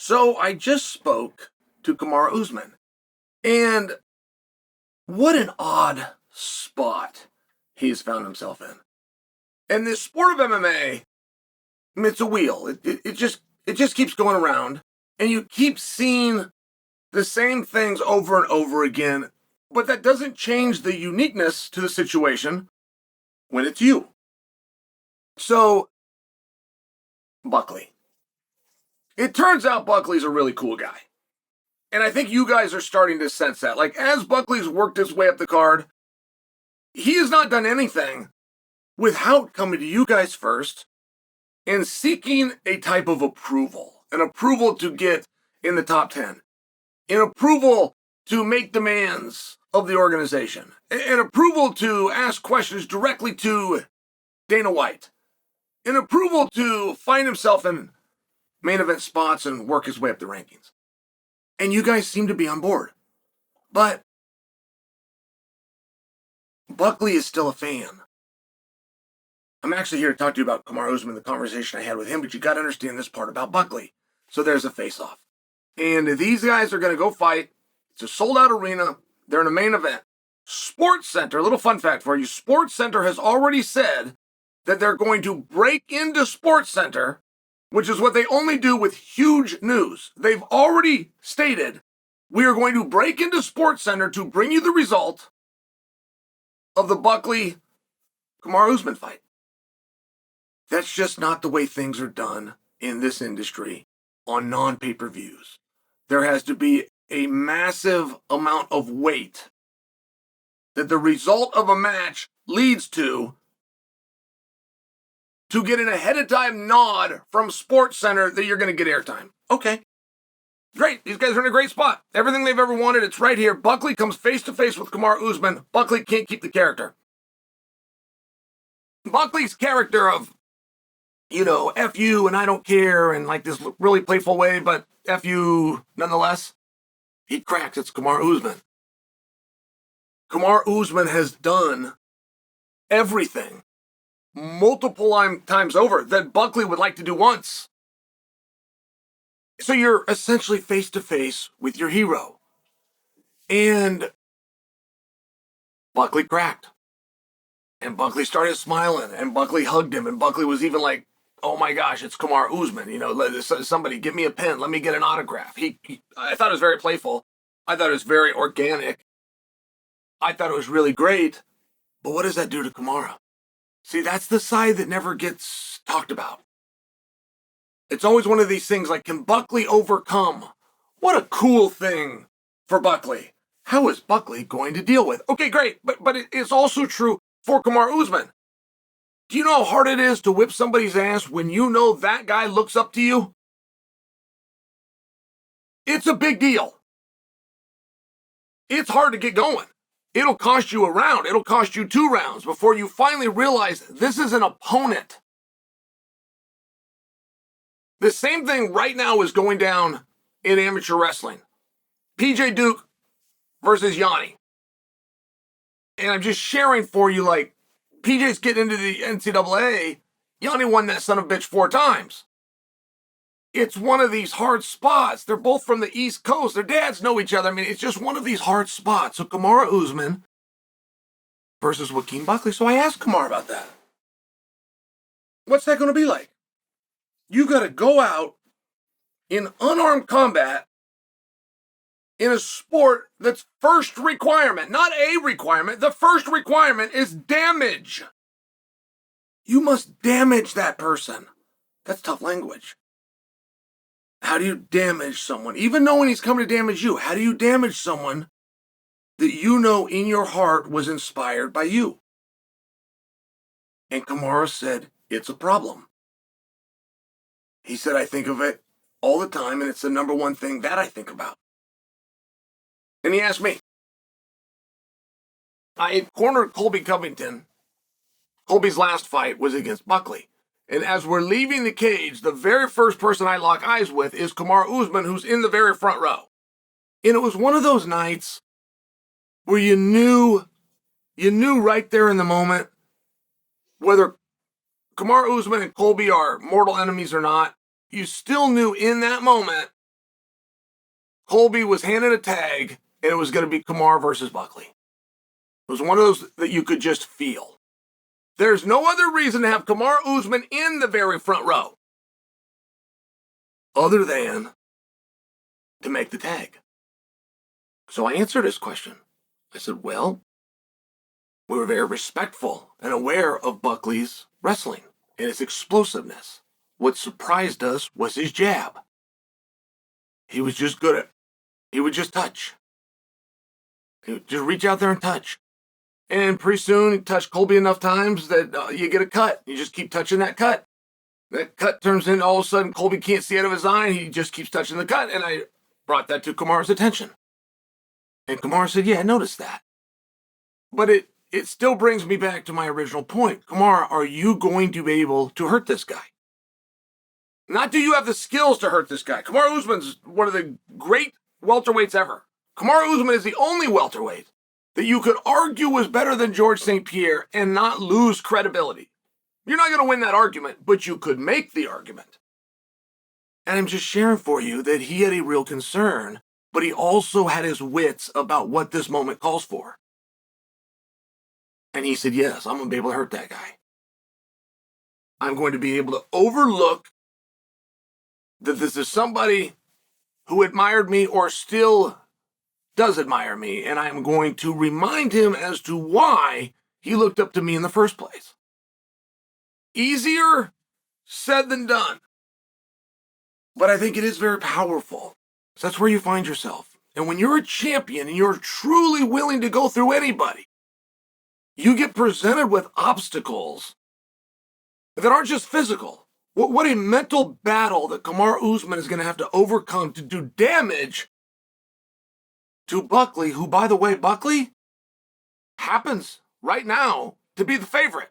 So I just spoke to Kamaru Usman, and what an odd spot he's found himself in. And this sport of MMA, it's a wheel. It just keeps going around, and you keep seeing the same things over and over again. But that doesn't change the uniqueness to the situation when it's you. So, Buckley. It turns out Buckley's a really cool guy. And I think you guys are starting to sense that. Like, as Buckley's worked his way up the card, he has not done anything without coming to you guys first and seeking a type of approval. An approval to get in the top 10. An approval to make demands of the organization. An approval to ask questions directly to Dana White. An approval to find himself in main event spots and work his way up the rankings. And you guys seem to be on board. But Buckley is still a fan. I'm actually here to talk to you about Kamaru Usman, the conversation I had with him, but you got to understand this part about Buckley. So there's a face-off. And these guys are going to go fight. It's a sold-out arena. They're in a main event. Sports Center, a little fun fact for you, Sports Center has already said that they're going to break into Sports Center, which is what they only do with huge news. They've already stated, we are going to break into Sports Center to bring you the result of the Buckley-Kamaru Usman fight. That's just not the way things are done in this industry on non-pay-per-views. There has to be a massive amount of weight that the result of a match leads to get an ahead-of-time nod from Sports Center that you're going to get airtime. Okay. Great. These guys are in a great spot. Everything they've ever wanted, it's right here. Buckley comes face-to-face with Kamaru Usman. Buckley can't keep the character. Buckley's character of, F you and I don't care and like this really playful way, but F you nonetheless, he cracks. It's Kamaru Usman. Kamaru Usman has done everything multiple times over that Buckley would like to do once. So you're essentially face to face with your hero. And Buckley cracked. And Buckley started smiling. And Buckley hugged him. And Buckley was even like, oh my gosh, it's Kamaru Usman. Somebody give me a pen. Let me get an autograph. I thought it was very playful. I thought it was very organic. I thought it was really great. But what does that do to Kamaru? See, that's the side that never gets talked about. It's always one of these things like, can Buckley overcome? What a cool thing for Buckley. How is Buckley going to deal with? Okay, great, but it's also true for Kamaru Usman. Do you know how hard it is to whip somebody's ass when you know that guy looks up to you? It's a big deal. It's hard to get going. It'll cost you a round. It'll cost you 2 rounds before you finally realize this is an opponent. The same thing right now is going down in amateur wrestling. PJ Duke versus Yanni. And I'm just sharing for you, like, PJ's getting into the NCAA. Yanni won that son of a bitch 4 times. It's one of these hard spots. They're both from the East Coast. Their dads know each other. I mean, it's just one of these hard spots. So Kamaru Usman versus Joaquin Buckley. So I asked Kamaru about that. What's that going to be like? You got to go out in unarmed combat in a sport that's first requirement, not a requirement. The first requirement is damage. You must damage that person. That's tough language. How do you damage someone? Even knowing he's coming to damage you, how do you damage someone that you know in your heart was inspired by you? And Kamaru said, it's a problem. He said, I think of it all the time, and it's the number one thing that I think about. And he asked me. I had cornered Colby Covington. Colby's last fight was against Buckley. And as we're leaving the cage, the very first person I lock eyes with is Kamaru Usman, who's in the very front row. And it was one of those nights where you knew right there in the moment whether Kamaru Usman and Colby are mortal enemies or not. You still knew in that moment Colby was handed a tag, and it was going to be Kamaru versus Buckley. It was one of those that you could just feel. There's no other reason to have Kamaru Usman in the very front row other than to make the tag. So I answered his question. I said, well, we were very respectful and aware of Buckley's wrestling and his explosiveness. What surprised us was his jab. He was just good at, he would just touch. He would just reach out there and touch. And pretty soon he touched Colby enough times that you get a cut. You just keep touching that cut. That cut turns into all of a sudden Colby can't see out of his eye and he just keeps touching the cut. And I brought that to Kamaru's attention. And Kamaru said, yeah, I noticed that. But it still brings me back to my original point. Kamaru, are you going to be able to hurt this guy? Not do you have the skills to hurt this guy. Kamaru Usman's one of the great welterweights ever. Kamaru Usman is the only welterweight that you could argue was better than George St. Pierre and not lose credibility. You're not going to win that argument, but you could make the argument. And I'm just sharing for you that he had a real concern, but he also had his wits about what this moment calls for. And he said, yes, I'm going to be able to hurt that guy. I'm going to be able to overlook that this is somebody who admired me or still does admire me, and I'm going to remind him as to why he looked up to me in the first place. Easier said than done. But I think it is very powerful. So that's where you find yourself. And when you're a champion and you're truly willing to go through anybody, you get presented with obstacles that aren't just physical. What a mental battle that Kamaru Usman is going to have to overcome to do damage to Buckley, who, by the way, Buckley happens right now to be the favorite.